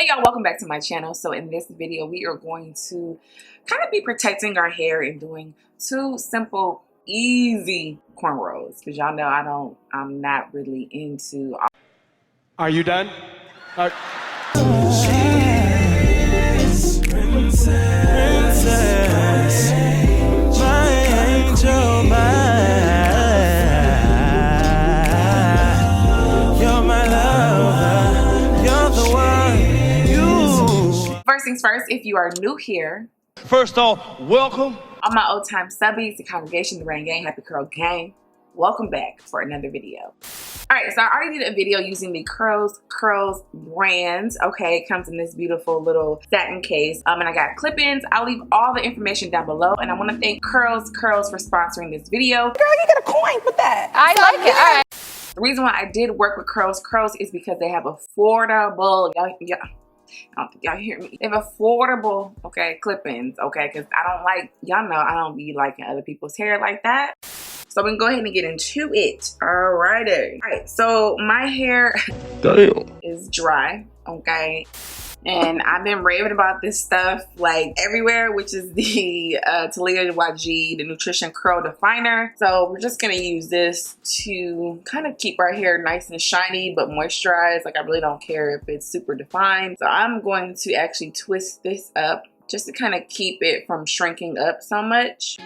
Hey y'all, welcome back to my channel. So in this video we are going to kind of be protecting our hair and doing two simple easy cornrows, because y'all know I'm not really into. Are you done? Princess, my angel, you're my lover, you're the one. First things first, if you are new here, First off, welcome. all my old time subbies, the congregation, the Rain Gang, Happy Curl Gang, welcome back for another video. Alright, so I already did a video using the CurlsCurls brand. Okay, it comes in this beautiful little satin case. And I got clip-ins. I'll leave all the information down below. And I want to thank CurlsCurls for sponsoring this video. Girl, you get a coin for that. I like it. All right. The reason why I did work with CurlsCurls is because they have affordable, I don't think y'all hear me. They have affordable, okay, clip-ins, okay, because I don't like, y'all know I don't be liking other people's hair like that. So we can go ahead and get into it. Alrighty. Alright, so my hair is dry, okay? And I've been raving about this stuff like everywhere, which is the Talia YG, the Nutrition Curl Definer. So we're just gonna use this to kind of keep our hair nice and shiny but moisturized. Like, I really don't care if it's super defined. So I'm going to actually twist this up just to kind of keep it from shrinking up so much.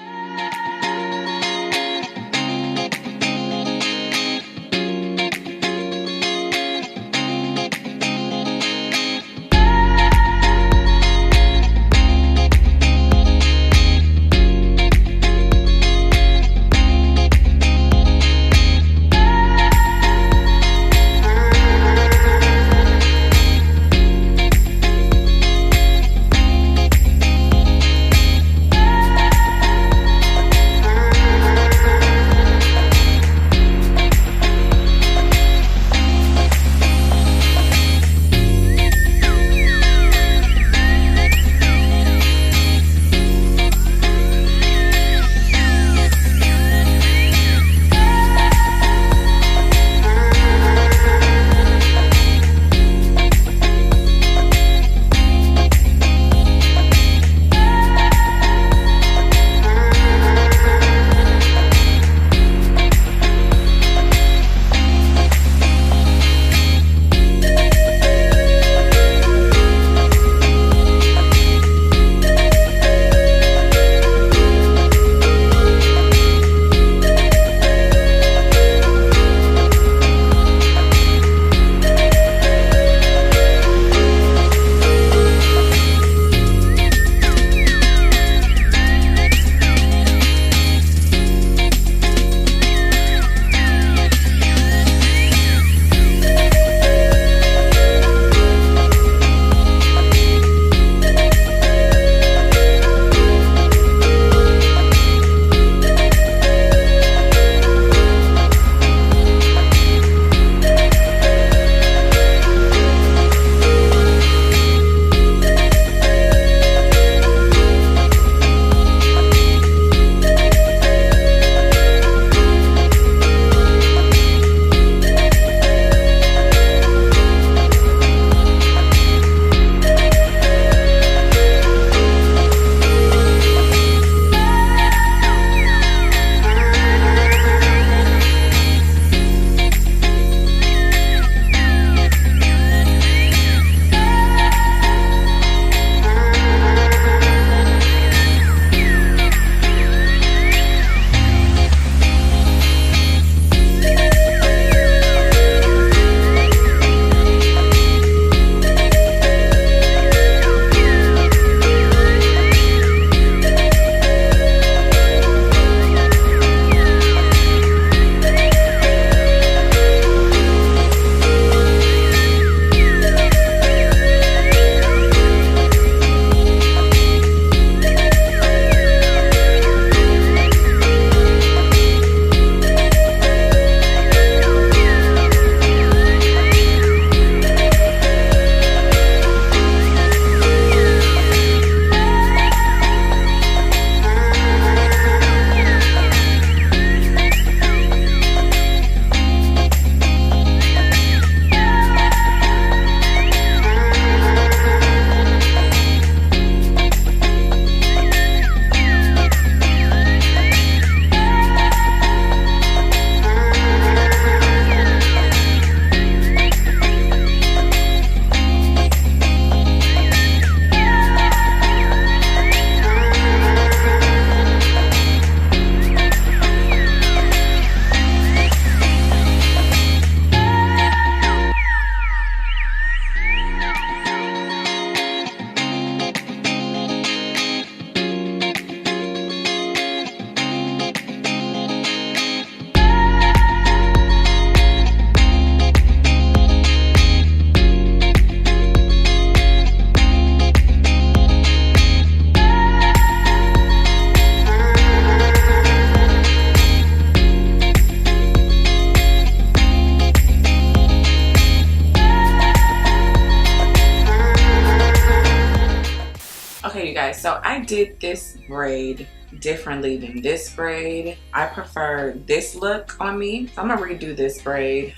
Okay, you guys, so I did this braid differently than this braid. I prefer this look on me, so I'm gonna redo this braid.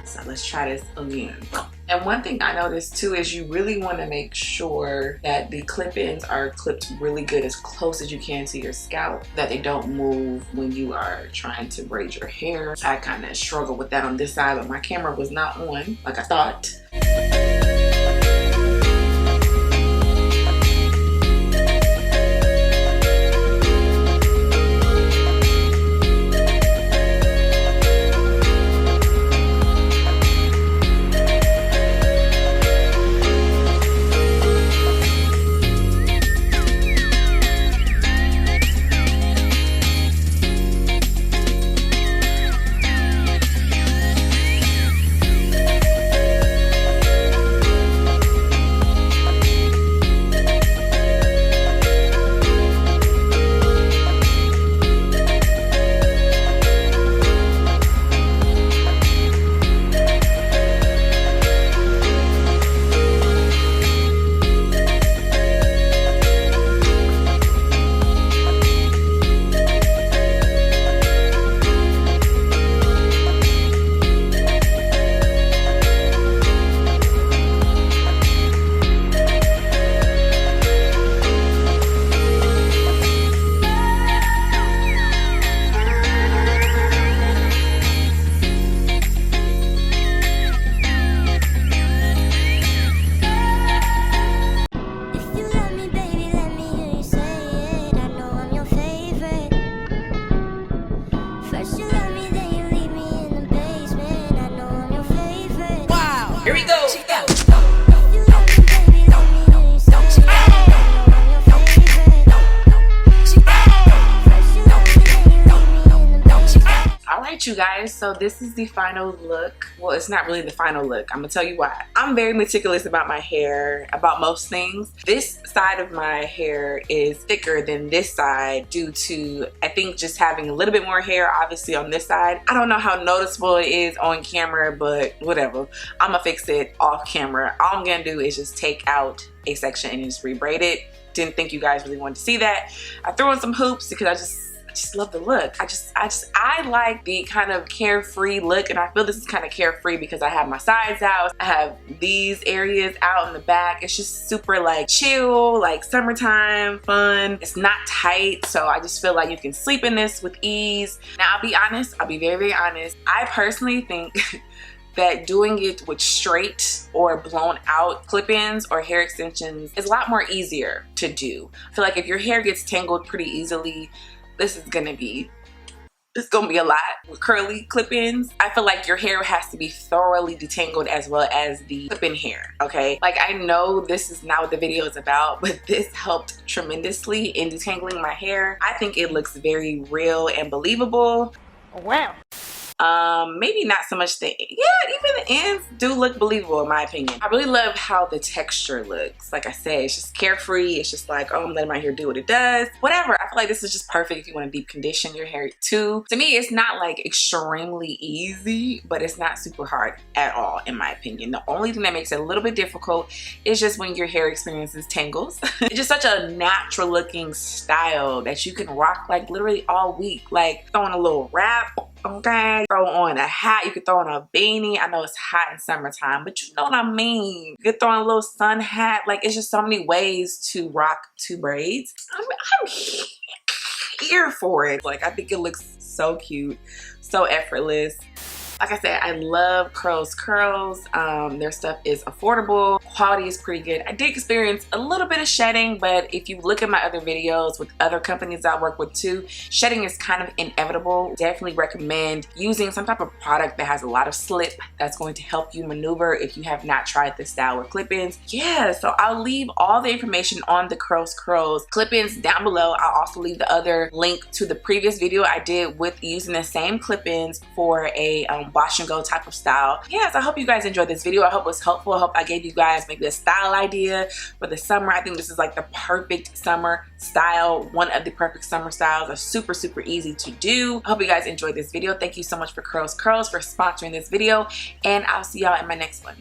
So let's try this again. And one thing I noticed too is you really want to make sure that the clip-ins are clipped really good, as close as you can to your scalp, that they don't move when you are trying to braid your hair. I kind of struggle with that on this side, but my camera was not on like I thought. Here we go. Alright, you guys, so this is the final look. Well, it's not really the final look. I'm gonna tell you why. I'm very meticulous about my hair, about most things. This side of my hair is thicker than this side due to, I think, just having a little bit more hair obviously on this side. I don't know how noticeable it is on camera, but whatever. I'm gonna fix it off camera. All I'm gonna do is just take out a section and just rebraid it. Didn't think you guys really wanted to see that. I threw in some hoops because I just love the look. I like the kind of carefree look, and I feel this is kind of carefree because I have my sides out. I have these areas out in the back. It's just super like chill, like summertime fun. It's not tight, so I just feel like you can sleep in this with ease. Now, I'll be honest, I'll be very, very honest. I personally think that doing it with straight or blown out clip-ins or hair extensions is a lot more easier to do. I feel like if your hair gets tangled pretty easily, this is gonna be a lot. With curly clip-ins, I feel like your hair has to be thoroughly detangled as well as the clip-in hair, okay? Like, I know this is not what the video is about, but this helped tremendously in detangling my hair. I think it looks very real and believable. Wow. Maybe not so much even the ends do look believable in my opinion. I really love how the texture looks. Like I said, it's just carefree. It's just like, oh, I'm letting my hair do what it does. Whatever. I feel like this is just perfect if you want to deep condition your hair too. To me, it's not like extremely easy, but it's not super hard at all in my opinion. The only thing that makes it a little bit difficult is just when your hair experiences tangles. It's just such a natural looking style that you can rock like literally all week. Like throwing a little wrap, okay, throw on a hat, you could throw on a beanie. I know it's hot in summertime, but you know what I mean. You could throw on a little sun hat. Like, it's just so many ways to rock two braids. I'm here for it. Like, I think it looks so cute, so effortless. Like I said, I love CurlsCurls. Their stuff is affordable. Quality is pretty good. I did experience a little bit of shedding, but if you look at my other videos with other companies I work with too, shedding is kind of inevitable. Definitely recommend using some type of product that has a lot of slip that's going to help you maneuver if you have not tried this style with clip-ins. Yeah, so I'll leave all the information on the CurlsCurls clip-ins down below. I'll also leave the other link to the previous video I did with using the same clip-ins for a wash and go type of style. Yes, I hope you guys enjoyed this video. I hope it was helpful. I hope I gave you guys maybe a style idea for the summer. I think this is like the perfect summer style. One of the perfect summer styles. Are super, super easy to do. I hope you guys enjoyed this video. Thank you so much for CurlsCurls for sponsoring this video, and I'll see y'all in my next one.